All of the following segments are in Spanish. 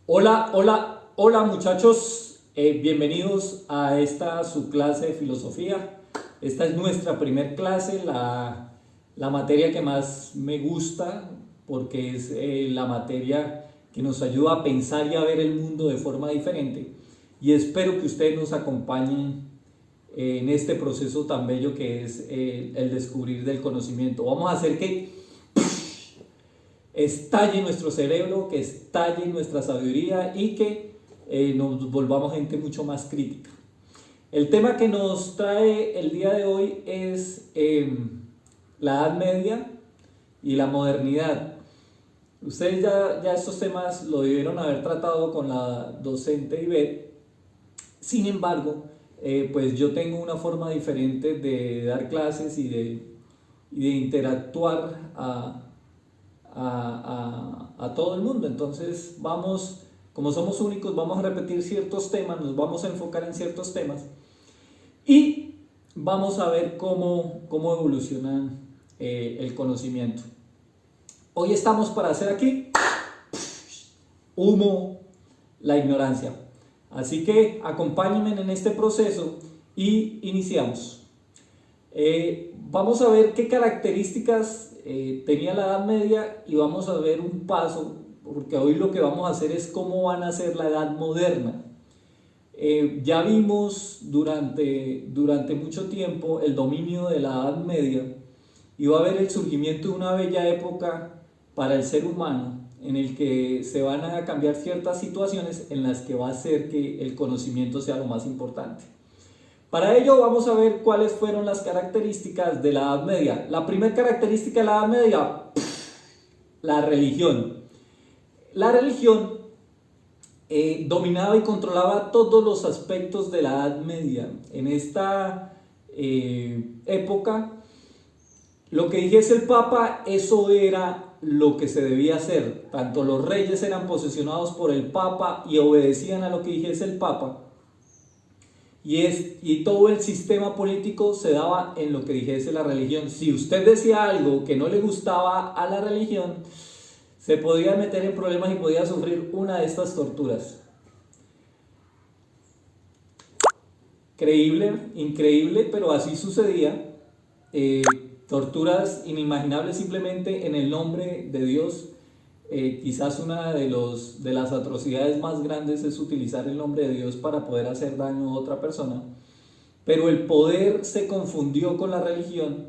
Hola muchachos, bienvenidos a esta su clase de filosofía. Esta es nuestra primer clase, la materia que más me gusta porque es la materia que nos ayuda a pensar y a ver el mundo de forma diferente. Y espero que ustedes nos acompañen en este proceso tan bello que es el descubrir del conocimiento. Vamos a hacer que estalle nuestro cerebro, que estalle nuestra sabiduría y que nos volvamos gente mucho más crítica. El tema que nos trae el día de hoy es la Edad Media y la modernidad. Ustedes ya estos temas lo debieron haber tratado con la docente Ivette. Sin embargo, pues yo tengo una forma diferente de dar clases y de interactuar a todo el mundo. Entonces vamos, como somos únicos, vamos a repetir ciertos temas, nos vamos a enfocar en ciertos temas y vamos a ver cómo evoluciona el conocimiento. Hoy estamos para hacer aquí humo, la ignorancia. Así que acompáñenme en este proceso y iniciamos. Vamos a ver qué características tenía la Edad Media y vamos a ver un paso, porque hoy lo que vamos a hacer es cómo van a ser la Edad Moderna. Ya vimos durante mucho tiempo el dominio de la Edad Media y va a haber el surgimiento de una bella época para el ser humano en el que se van a cambiar ciertas situaciones en las que va a hacer que el conocimiento sea lo más importante. Para ello vamos a ver cuáles fueron las características de la Edad Media. La primera característica de la Edad Media, la religión. La religión dominaba y controlaba todos los aspectos de la Edad Media. En esta época, lo que dijese el Papa, eso era lo que se debía hacer. Tanto los reyes eran posesionados por el Papa y obedecían a lo que dijese el Papa. Y todo el sistema político se daba en lo que dijese la religión. Si usted decía algo que no le gustaba a la religión, se podía meter en problemas y podía sufrir una de estas torturas. Creíble, increíble, pero así sucedía. Torturas inimaginables simplemente en el nombre de Dios. Quizás una de las atrocidades más grandes es utilizar el nombre de Dios para poder hacer daño a otra persona. Pero el poder se confundió con la religión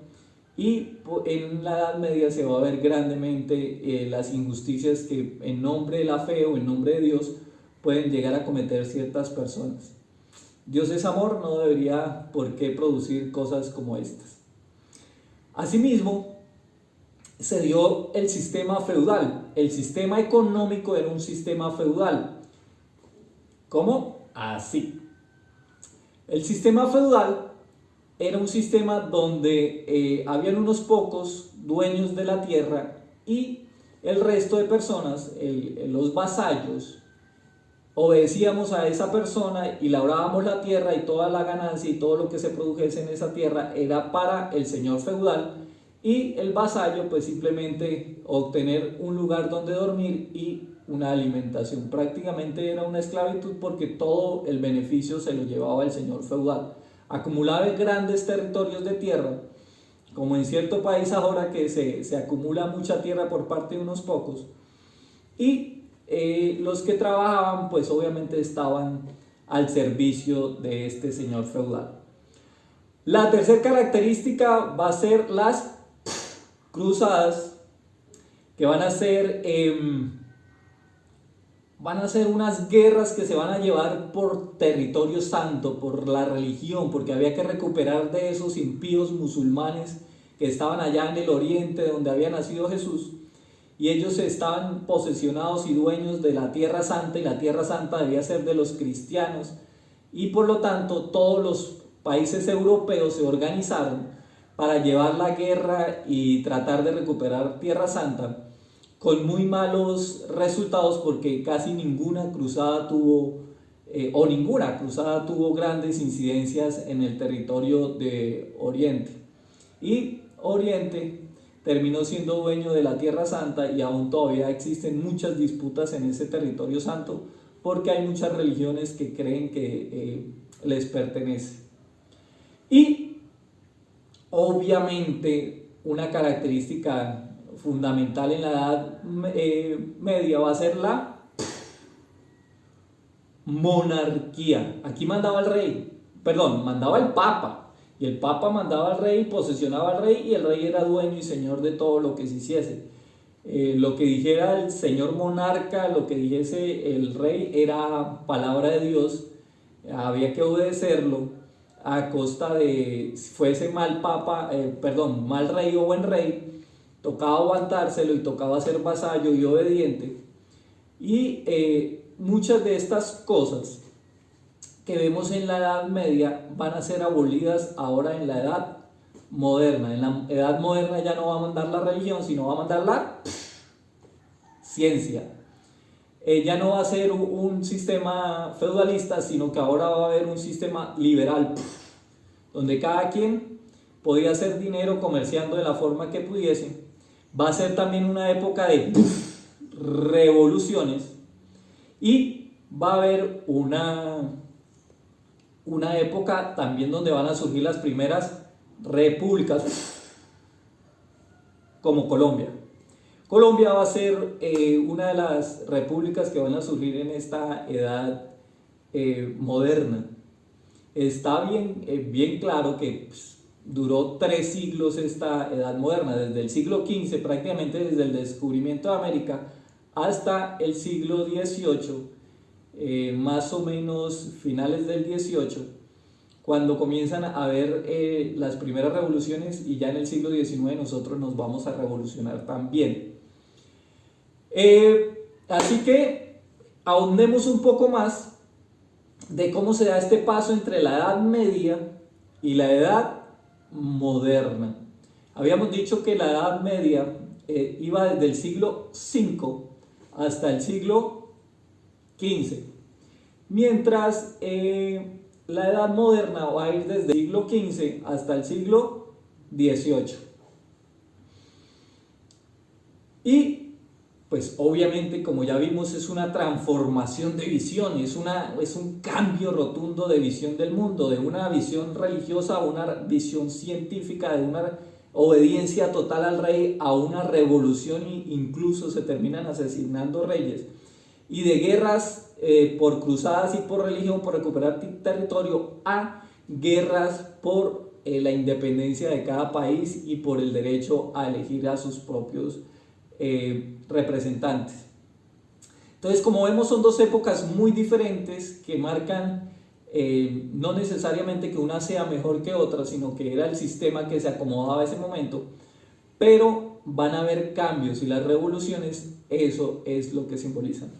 y en la Edad Media se va a ver grandemente las injusticias que en nombre de la fe o en nombre de Dios pueden llegar a cometer ciertas personas. Dios es amor, no debería por qué producir cosas como estas. Asimismo, se dio el sistema feudal. El sistema económico era un sistema feudal. ¿Cómo? Así. El sistema feudal era un sistema donde habían unos pocos dueños de la tierra y el resto de personas, los vasallos, obedecíamos a esa persona y labrábamos la tierra y toda la ganancia y todo lo que se produjese en esa tierra era para el señor feudal y el vasallo pues simplemente obtener un lugar donde dormir y una alimentación. Prácticamente era una esclavitud porque todo el beneficio se lo llevaba el señor feudal. Acumulaba grandes territorios de tierra, como en cierto país ahora que se acumula mucha tierra por parte de unos pocos, y los que trabajaban pues obviamente estaban al servicio de este señor feudal. La tercera característica va a ser las cruzadas, que van a ser unas guerras que se van a llevar por territorio santo, por la religión, porque había que recuperar de esos impíos musulmanes que estaban allá en el oriente donde había nacido Jesús, y ellos estaban posesionados y dueños de la Tierra Santa, y la Tierra Santa debía ser de los cristianos, y por lo tanto todos los países europeos se organizaron para llevar la guerra y tratar de recuperar Tierra Santa, con muy malos resultados porque casi ninguna cruzada tuvo grandes incidencias en el territorio de Oriente. Y Oriente terminó siendo dueño de la Tierra Santa y aún todavía existen muchas disputas en ese territorio santo porque hay muchas religiones que creen que les pertenece. Y obviamente una característica fundamental en la Edad Media va a ser la monarquía. Aquí mandaba el rey, perdón, mandaba el papa, y el papa mandaba al rey, posesionaba al rey, y el rey era dueño y señor de todo lo que se hiciese. Lo que dijera el señor monarca, lo que dijese el rey, era palabra de Dios, había que obedecerlo a costa de, si fuese mal papa, mal rey o buen rey, tocaba aguantárselo y tocaba ser vasallo y obediente. Y muchas de estas cosas que vemos en la Edad Media van a ser abolidas ahora en la Edad Moderna. En la Edad Moderna ya no va a mandar la religión, sino va a mandar la ciencia. Ya no va a ser un sistema feudalista, sino que ahora va a haber un sistema liberal, donde cada quien podía hacer dinero comerciando de la forma que pudiese. Va a ser también una época de revoluciones, y va a haber una época también donde van a surgir las primeras repúblicas, como Colombia. Colombia va a ser una de las repúblicas que van a surgir en esta edad moderna. Está bien claro que duró 3 siglos esta edad moderna, desde el siglo XV, prácticamente desde el descubrimiento de América, hasta el siglo XVIII, más o menos finales del XVIII, cuando comienzan a haber las primeras revoluciones, y ya en el siglo XIX nosotros nos vamos a revolucionar también. Así que ahondemos un poco más de cómo se da este paso entre la Edad Media y la Edad Moderna. Habíamos dicho que la Edad Media iba desde el siglo V hasta el siglo XV, mientras la Edad Moderna va a ir desde el siglo XV hasta el siglo XVIII. Y pues obviamente, como ya vimos, es una transformación de visión, es un cambio rotundo de visión del mundo, de una visión religiosa a una visión científica, de una obediencia total al rey a una revolución, e incluso se terminan asesinando reyes, y de guerras por cruzadas y por religión, por recuperar territorio, a guerras por la independencia de cada país y por el derecho a elegir a sus propios representantes. Entonces, como vemos, son dos épocas muy diferentes que marcan no necesariamente que una sea mejor que otra, sino que era el sistema que se acomodaba a ese momento, pero van a haber cambios, y las revoluciones, eso es lo que simbolizan.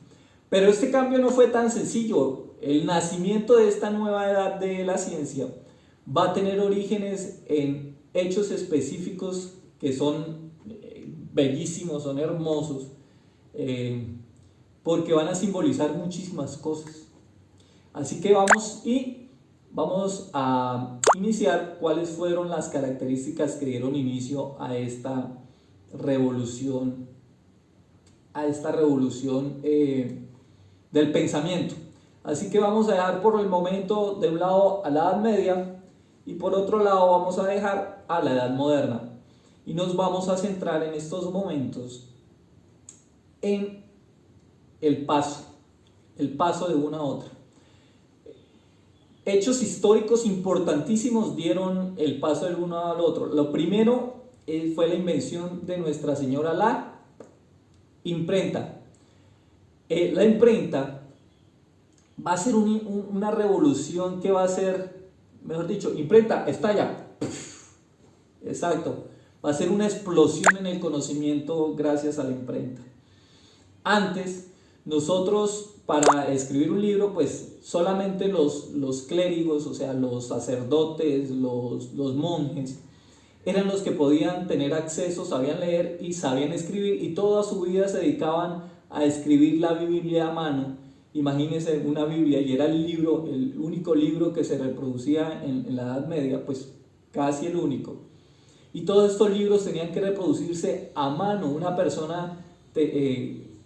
Pero este cambio no fue tan sencillo. El nacimiento de esta nueva edad de la ciencia va a tener orígenes en hechos específicos que son bellísimos, son hermosos, porque van a simbolizar muchísimas cosas. Así que vamos a iniciar cuáles fueron las características que dieron inicio a esta revolución, del pensamiento. Así que vamos a dejar por el momento de un lado a la Edad Media, y por otro lado vamos a dejar a la Edad Moderna. Y nos vamos a centrar en estos momentos en el paso de una a otra. Hechos históricos importantísimos dieron el paso del uno al otro. Lo primero fue la invención de Nuestra Señora, la imprenta. La imprenta va a ser una revolución que va a ser, mejor dicho, imprenta, estalla. Exacto. Va a ser una explosión en el conocimiento gracias a la imprenta. Antes, nosotros para escribir un libro, pues solamente los clérigos, o sea, los sacerdotes, los monjes, eran los que podían tener acceso, sabían leer y sabían escribir, y toda su vida se dedicaban a escribir la Biblia a mano. Imagínense una Biblia, y era el único libro que se reproducía en la Edad Media, pues casi el único. y todos estos libros tenían que reproducirse a mano. Una persona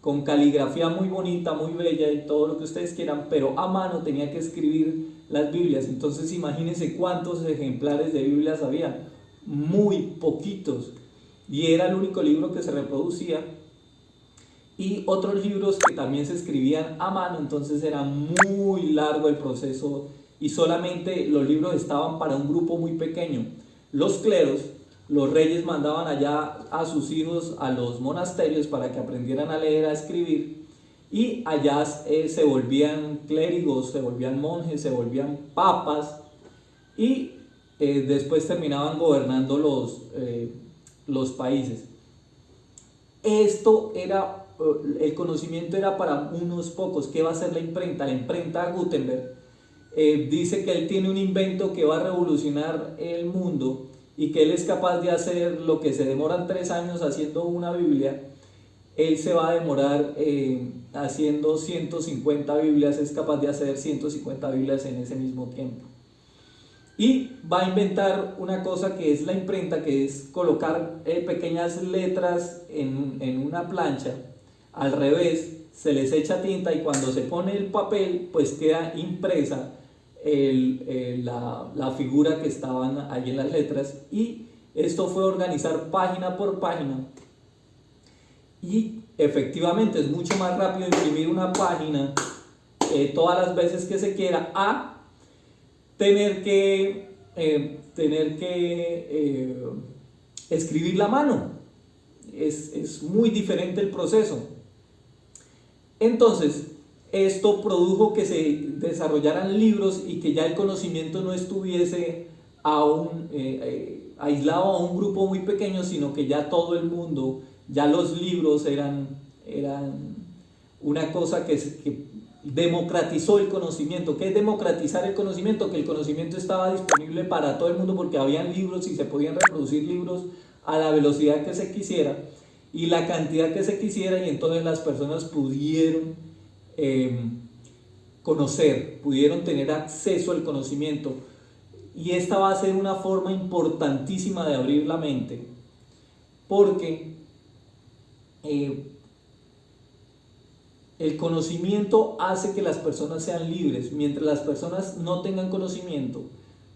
con caligrafía muy bonita, muy bella y todo lo que ustedes quieran, pero a mano tenía que escribir las Biblias. Entonces imagínense cuántos ejemplares de Biblias había, muy poquitos, y era el único libro que se reproducía. Y otros libros que también se escribían a mano, entonces era muy largo el proceso y solamente los libros estaban para un grupo muy pequeño. Los cleros, los reyes mandaban allá a sus hijos a los monasterios para que aprendieran a leer, a escribir, y allá se volvían clérigos, se volvían monjes, se volvían papas, y después terminaban gobernando los países. Esto era, el conocimiento era para unos pocos. ¿Qué va a hacer la imprenta? La imprenta Gutenberg dice que él tiene un invento que va a revolucionar el mundo y que él es capaz de hacer lo que se demoran 3 años haciendo una Biblia. Él se va a demorar haciendo 150 Biblias, es capaz de hacer 150 Biblias en ese mismo tiempo. Y va a inventar una cosa que es la imprenta, que es colocar pequeñas letras en una plancha al revés, se les echa tinta y cuando se pone el papel pues queda impresa la figura que estaban ahí en las letras. Y esto fue organizar página por página, y efectivamente es mucho más rápido imprimir una página todas las veces que se quiera a tener que escribir la mano. Es muy diferente el proceso. Entonces, esto produjo que se desarrollaran libros y que ya el conocimiento no estuviese aislado a un grupo muy pequeño, sino que ya todo el mundo, ya los libros eran una cosa que democratizó el conocimiento. ¿Qué es democratizar el conocimiento? Que el conocimiento estaba disponible para todo el mundo porque habían libros y se podían reproducir libros a la velocidad que se quisiera y la cantidad que se quisiera, y entonces las personas pudieron conocer, pudieron tener acceso al conocimiento. Y esta va a ser una forma importantísima de abrir la mente, porque el conocimiento hace que las personas sean libres, mientras las personas no tengan conocimiento.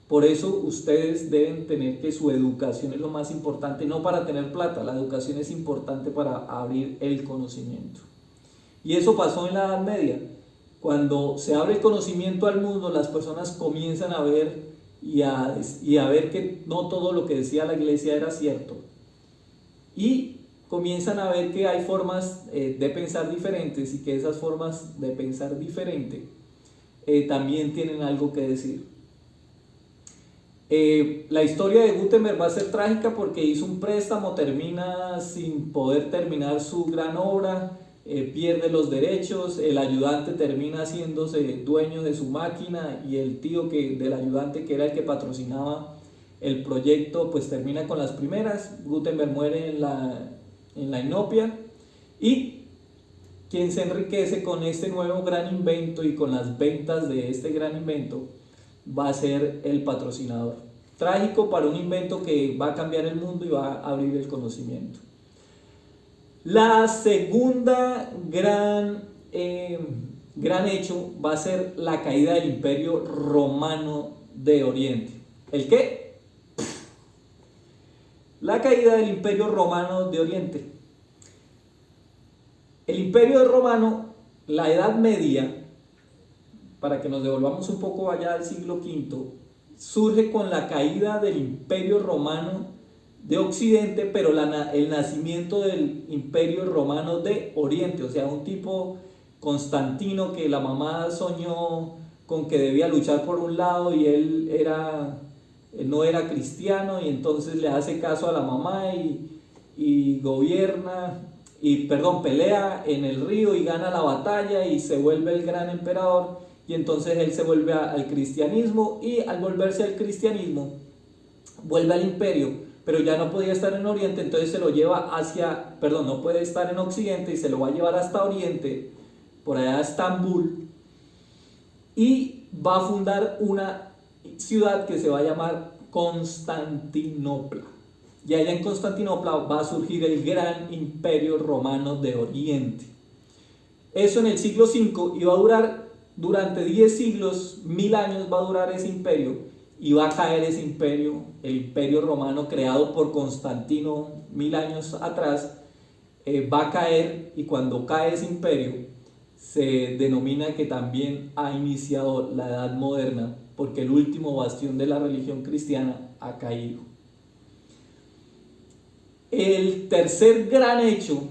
Por eso ustedes deben tener que su educación es lo más importante, no para tener plata, la educación es importante para abrir el conocimiento. Y eso pasó en la Edad Media. Cuando se abre el conocimiento al mundo, las personas comienzan a ver y a ver que no todo lo que decía la iglesia era cierto. Y comienzan a ver que hay formas de pensar diferentes y que esas formas de pensar diferente también tienen algo que decir. La historia de Gutenberg va a ser trágica porque hizo un préstamo, termina sin poder terminar su gran obra, pierde los derechos, el ayudante termina haciéndose dueño de su máquina y el tío del ayudante, que era el que patrocinaba el proyecto, pues termina con las primeras. Gutenberg muere en la inopia, y quien se enriquece con este nuevo gran invento y con las ventas de este gran invento va a ser el patrocinador. Trágico para un invento que va a cambiar el mundo y va a abrir el conocimiento. La segunda gran hecho va a ser la caída del Imperio Romano de Oriente. ¿El qué? La caída del Imperio Romano de Oriente. El Imperio Romano, la Edad Media, para que nos devolvamos un poco allá al siglo V, surge con la caída del Imperio Romano de Occidente, pero el nacimiento del Imperio Romano de Oriente, o sea, un tipo Constantino que la mamá soñó con que debía luchar por un lado y él no era cristiano, y entonces le hace caso a la mamá y pelea en el río y gana la batalla y se vuelve el gran emperador, y entonces él se vuelve al cristianismo, y al volverse al cristianismo vuelve al imperio, pero ya no podía estar en Oriente, entonces se lo lleva no puede estar en Occidente y se lo va a llevar hasta Oriente, por allá a Estambul, y va a fundar una ciudad que se va a llamar Constantinopla. y allá en Constantinopla va a surgir el gran imperio romano de Oriente. Eso en el siglo V, y va a durar durante 10 siglos, 1000 años va a durar ese imperio, y va a caer ese imperio, el imperio romano creado por Constantino 1000 años atrás, va a caer, y cuando cae ese imperio se denomina que también ha iniciado la Edad Moderna, porque el último bastión de la religión cristiana ha caído. El tercer gran hecho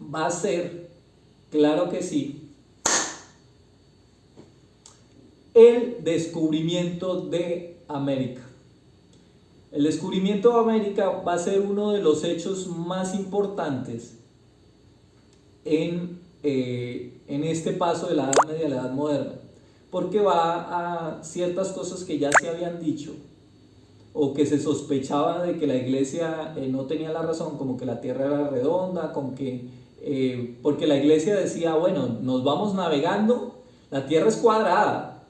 va a ser, claro que sí, el descubrimiento de América. El descubrimiento de América va a ser uno de los hechos más importantes en este paso de la Edad Media a la Edad Moderna, porque va a ciertas cosas que ya se habían dicho o que se sospechaba de que la iglesia no tenía la razón, como que la tierra era redonda, porque la iglesia decía, bueno, nos vamos navegando, la tierra es cuadrada,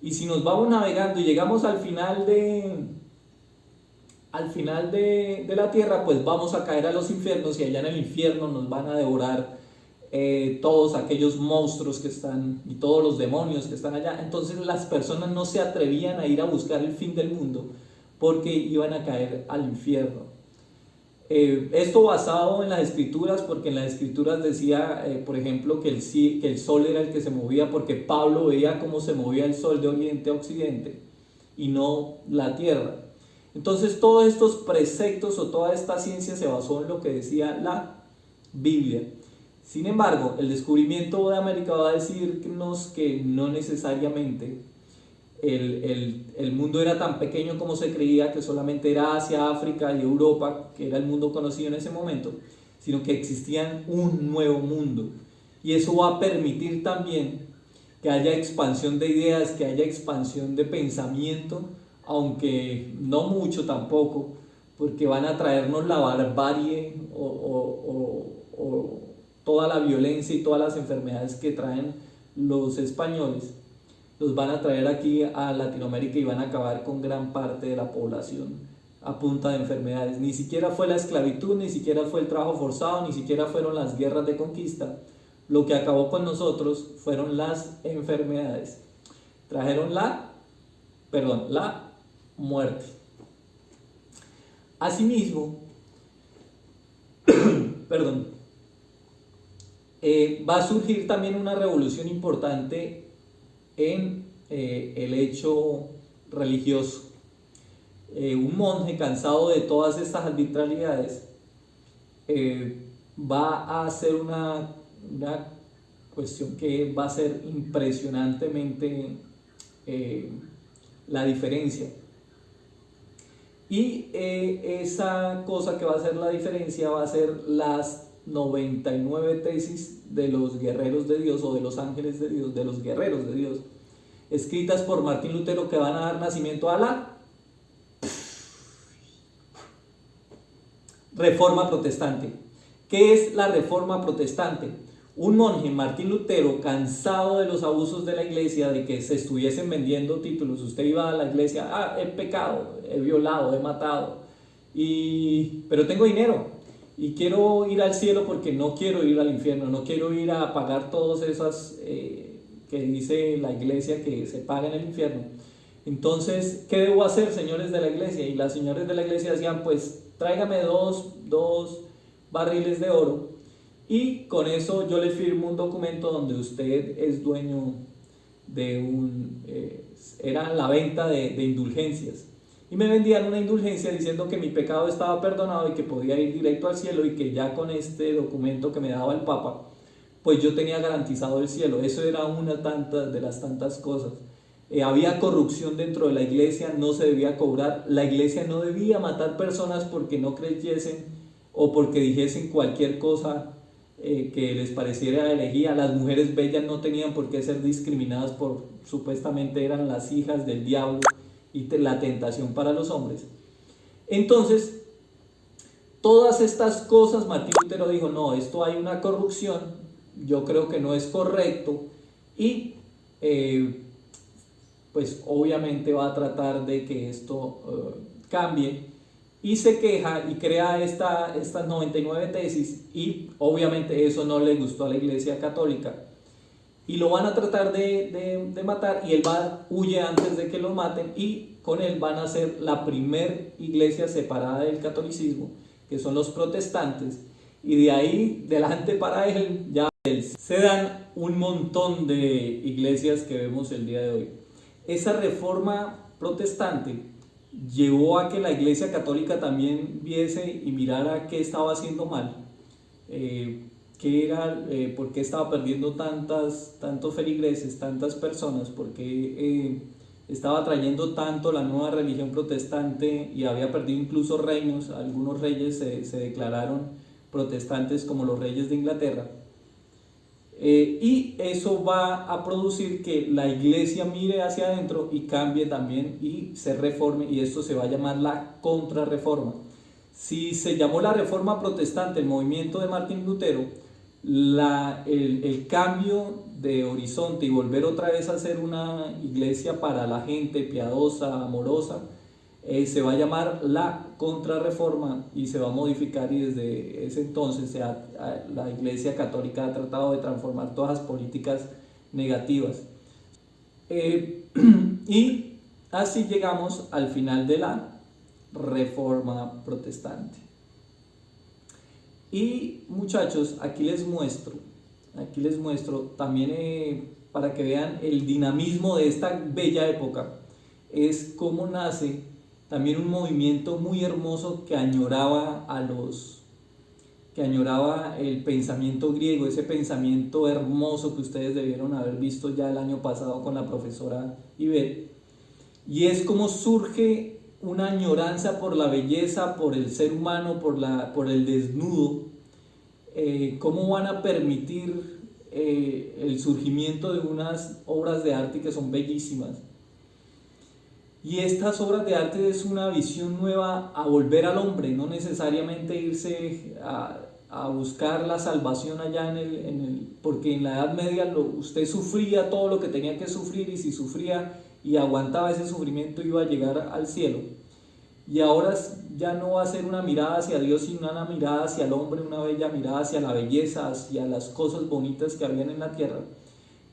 y si nos vamos navegando y llegamos al final de la tierra, pues vamos a caer a los infiernos, y allá en el infierno nos van a devorar todos aquellos monstruos que están y todos los demonios que están allá. Entonces las personas no se atrevían a ir a buscar el fin del mundo porque iban a caer al infierno. Esto basado en las escrituras, porque en las escrituras decía, por ejemplo, que el sol era el que se movía, porque Pablo veía cómo se movía el sol de oriente a occidente y no la tierra. Entonces todos estos preceptos o toda esta ciencia se basó en lo que decía la Biblia. Sin embargo, el descubrimiento de América va a decirnos que no necesariamente el mundo era tan pequeño como se creía, que solamente era Asia, África y Europa, que era el mundo conocido en ese momento, sino que existía un nuevo mundo. Y eso va a permitir también que haya expansión de ideas, que haya expansión de pensamiento, aunque no mucho tampoco, porque van a traernos la barbarie o toda la violencia y todas las enfermedades que traen los españoles, los van a traer aquí a Latinoamérica y van a acabar con gran parte de la población a punta de enfermedades. Ni siquiera fue la esclavitud, ni siquiera fue el trabajo forzado, ni siquiera fueron las guerras de conquista. Lo que acabó con nosotros fueron las enfermedades. Trajeron la muerte. Asimismo, va a surgir también una revolución importante en el hecho religioso. Un monje cansado de todas estas arbitrariedades va a hacer una cuestión que va a ser impresionantemente la diferencia. Y esa cosa que va a hacer la diferencia va a ser las 99 tesis de los guerreros de Dios, o de los ángeles de Dios, de los guerreros de Dios, escritas por Martín Lutero, que van a dar nacimiento a la Reforma Protestante. ¿Qué es la Reforma Protestante? Un monje, Martín Lutero, cansado de los abusos de la iglesia, de que se estuviesen vendiendo títulos. Usted iba a la iglesia, he pecado, he violado, he matado, pero tengo dinero y quiero ir al cielo porque no quiero ir al infierno, no quiero ir a pagar todas esas que dice la iglesia que se paga en el infierno. Entonces, ¿qué debo hacer, señores de la iglesia? Y las señores de la iglesia decían, pues tráigame dos barriles de oro, y con eso yo le firmo un documento donde usted es dueño de era la venta de indulgencias. Y me vendían una indulgencia diciendo que mi pecado estaba perdonado y que podía ir directo al cielo, y que ya con este documento que me daba el Papa, pues yo tenía garantizado el cielo. Eso era una de las tantas cosas. Había corrupción dentro de la iglesia, no se debía cobrar. La iglesia no debía matar personas porque no creyesen o porque dijesen cualquier cosa que les pareciera herejía. Las mujeres bellas no tenían por qué ser discriminadas por supuestamente eran las hijas del diablo y la tentación para los hombres. Entonces, todas estas cosas, Martín Lutero dijo, no, esto hay una corrupción, yo creo que no es correcto, y pues obviamente va a tratar de que esto cambie, y se queja y crea estas 99 tesis, y obviamente eso no le gustó a la Iglesia Católica y lo van a tratar de matar, y él huye antes de que lo maten, y con él van a ser la primer iglesia separada del catolicismo, que son los protestantes, y de ahí delante para él ya se dan un montón de iglesias que vemos el día de hoy. Esa reforma protestante llevó a que la Iglesia Católica también viese y mirara qué estaba haciendo mal, qué era, por qué estaba perdiendo tantos feligreses, tantas personas, por qué estaba trayendo tanto la nueva religión protestante y había perdido incluso reinos. Algunos reyes se declararon protestantes, como los reyes de Inglaterra. Y eso va a producir que la iglesia mire hacia adentro y cambie también y se reforme, y esto se va a llamar la contrarreforma. Si se llamó la reforma protestante el movimiento de Martín Lutero, el cambio de horizonte y volver otra vez a ser una iglesia para la gente piadosa, amorosa, se va a llamar la contrarreforma, y se va a modificar, y desde ese entonces la Iglesia Católica ha tratado de transformar todas las políticas negativas. Y así llegamos al final de la Reforma Protestante. Y muchachos, aquí les muestro también, para que vean el dinamismo de esta bella época, es cómo nace también un movimiento muy hermoso que añoraba el pensamiento griego, ese pensamiento hermoso que ustedes debieron haber visto ya el año pasado con la profesora Ivette, y es como surge una añoranza por la belleza, por el ser humano, por el desnudo. Cómo van a permitir el surgimiento de unas obras de arte que son bellísimas. Y estas obras de arte es una visión nueva a volver al hombre, no necesariamente irse a buscar la salvación allá porque en la Edad Media usted sufría todo lo que tenía que sufrir, y si sufría y aguantaba ese sufrimiento iba a llegar al cielo. Y ahora ya no va a ser una mirada hacia Dios, sino una mirada hacia el hombre, una bella mirada hacia la belleza, hacia las cosas bonitas que habían en la tierra.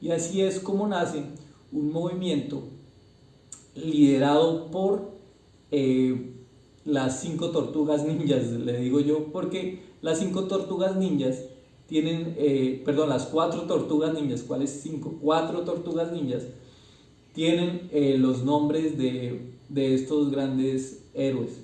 Y así es como nace un movimiento liderado por las 5 tortugas ninjas, le digo yo, porque las 5 tortugas ninjas tienen, las 4 tortugas ninjas, ¿cuáles 5? 4 tortugas ninjas tienen los nombres de estos grandes héroes.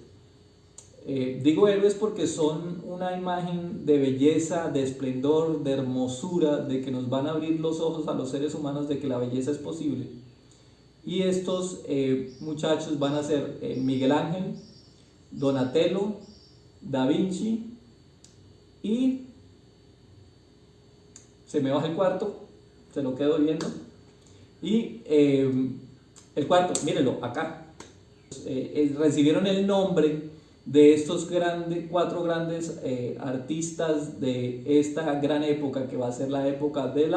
Digo héroes porque son una imagen de belleza, de esplendor, de hermosura, de que nos van a abrir los ojos a los seres humanos de que la belleza es posible. Y estos muchachos van a ser Miguel Ángel, Donatello, Da Vinci, y se me baja el cuarto, se lo quedo viendo, y el cuarto, mírenlo, acá, recibieron el nombre de estos 4 grandes artistas de esta gran época, que va a ser la época del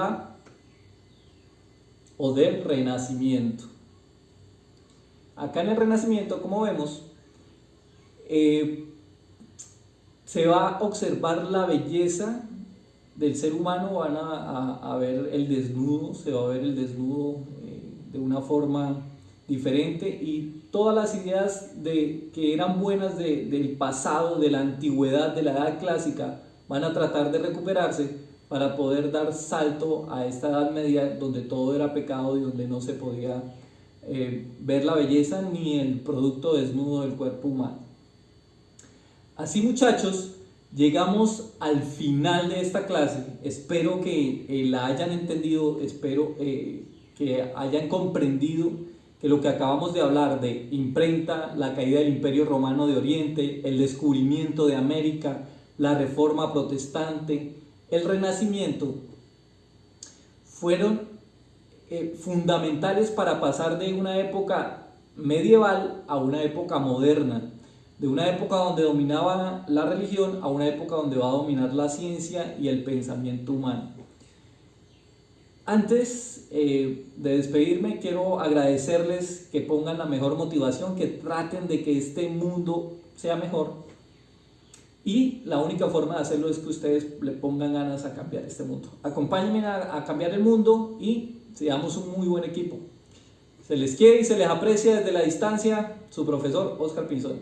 Renacimiento. Acá en el Renacimiento, como vemos, se va a observar la belleza del ser humano, van a ver el desnudo, se va a ver el desnudo de una forma diferente, y todas las ideas que eran buenas del pasado, de la antigüedad, de la edad clásica, van a tratar de recuperarse para poder dar salto a esta Edad Media, donde todo era pecado y donde no se podía ver la belleza ni el producto desnudo del cuerpo humano. Así, muchachos, llegamos al final de esta clase. Espero que la hayan entendido, espero que hayan comprendido que lo que acabamos de hablar de imprenta, la caída del Imperio Romano de Oriente, el descubrimiento de América, la Reforma Protestante, el Renacimiento, fueron fundamentales para pasar de una época medieval a una época moderna, de una época donde dominaba la religión a una época donde va a dominar la ciencia y el pensamiento humano. Antes de despedirme, quiero agradecerles que pongan la mejor motivación, que traten de que este mundo sea mejor. Y la única forma de hacerlo es que ustedes le pongan ganas a cambiar este mundo. Acompáñenme a cambiar el mundo y seamos un muy buen equipo. Se les quiere y se les aprecia desde la distancia, su profesor Oscar Pinzón.